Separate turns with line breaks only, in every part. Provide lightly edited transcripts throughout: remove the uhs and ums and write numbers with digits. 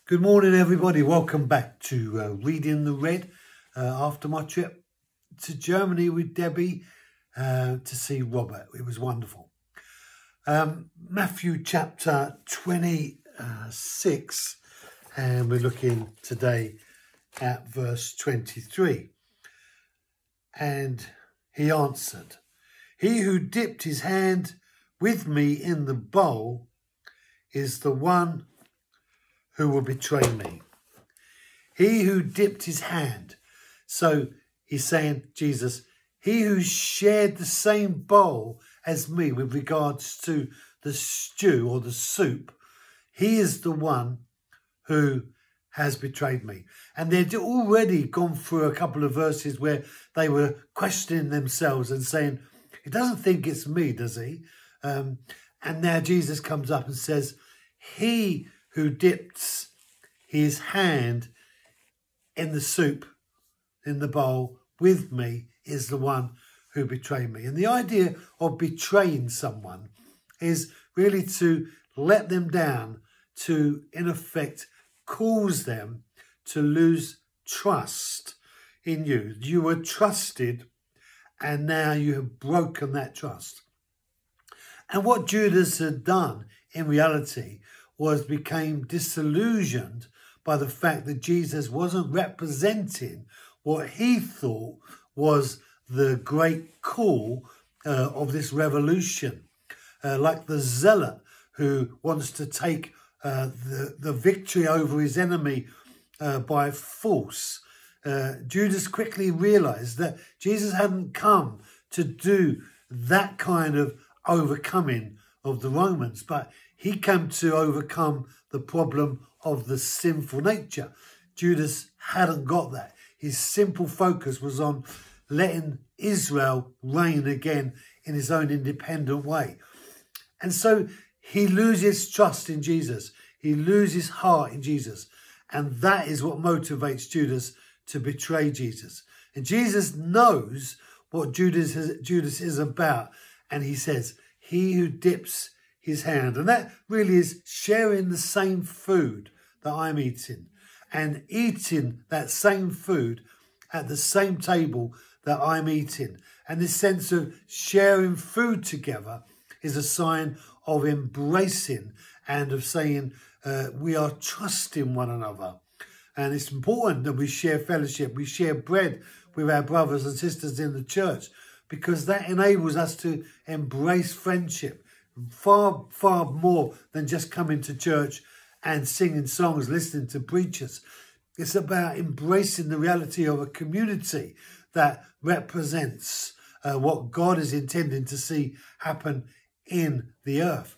Good morning, everybody. Welcome back to Reading the Red after my trip to Germany with Debbie to see Robert. It was wonderful. Matthew chapter 26, and we're looking today at verse 23. And he answered, "He who dipped his hand with me in the bowl is the one who will betray me." He who dipped his hand. So he's saying, Jesus, he who shared the same bowl as me with regards to the stew or the soup, he is the one who has betrayed me. And they'd already gone through a couple of verses where they were questioning themselves and saying, he doesn't think it's me, does he? And now Jesus comes up and says, he who dips his hand in the soup, in the bowl, with me, is the one who betrayed me. And the idea of betraying someone is really to let them down, to, in effect, cause them to lose trust in you. You were trusted, and now you have broken that trust. And what Judas had done, in reality, became disillusioned by the fact that Jesus wasn't representing what he thought was the great call of this revolution. Like the zealot who wants to take the victory over his enemy by force. Judas quickly realized that Jesus hadn't come to do that kind of overcoming of the Romans, but he came to overcome the problem of the sinful nature. Judas hadn't got that. His simple focus was on letting Israel reign again in his own independent way. And so he loses trust in Jesus. He loses heart in Jesus. And that is what motivates Judas to betray Jesus. And Jesus knows what Judas is about. And he says, he who dips his hand. And that really is sharing the same food that I'm eating and eating that same food at the same table that I'm eating. And this sense of sharing food together is a sign of embracing and of saying we are trusting one another. And it's important that we share fellowship, we share bread with our brothers and sisters in the church, because that enables us to embrace friendship far, far more than just coming to church and singing songs, listening to preachers. It's about embracing the reality of a community that represents what God is intending to see happen in the earth.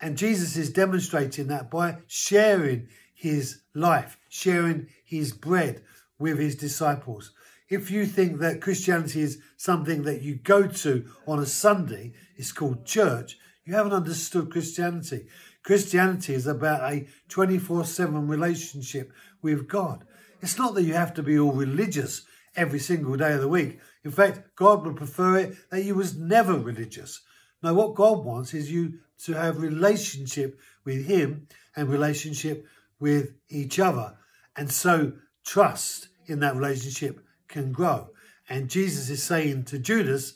And Jesus is demonstrating that by sharing his life, sharing his bread with his disciples. If you think that Christianity is something that you go to on a Sunday, it's called church, you haven't understood Christianity. Christianity is about a 24/7 relationship with God. It's not that you have to be all religious every single day of the week. In fact, God would prefer it that you was never religious. No, what God wants is you to have relationship with him and relationship with each other. And so trust in that relationship can grow. And Jesus is saying to Judas,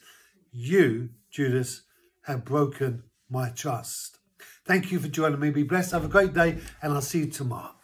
you, Judas, have broken my trust. Thank you for joining me. Be blessed. Have a great day, and I'll see you tomorrow.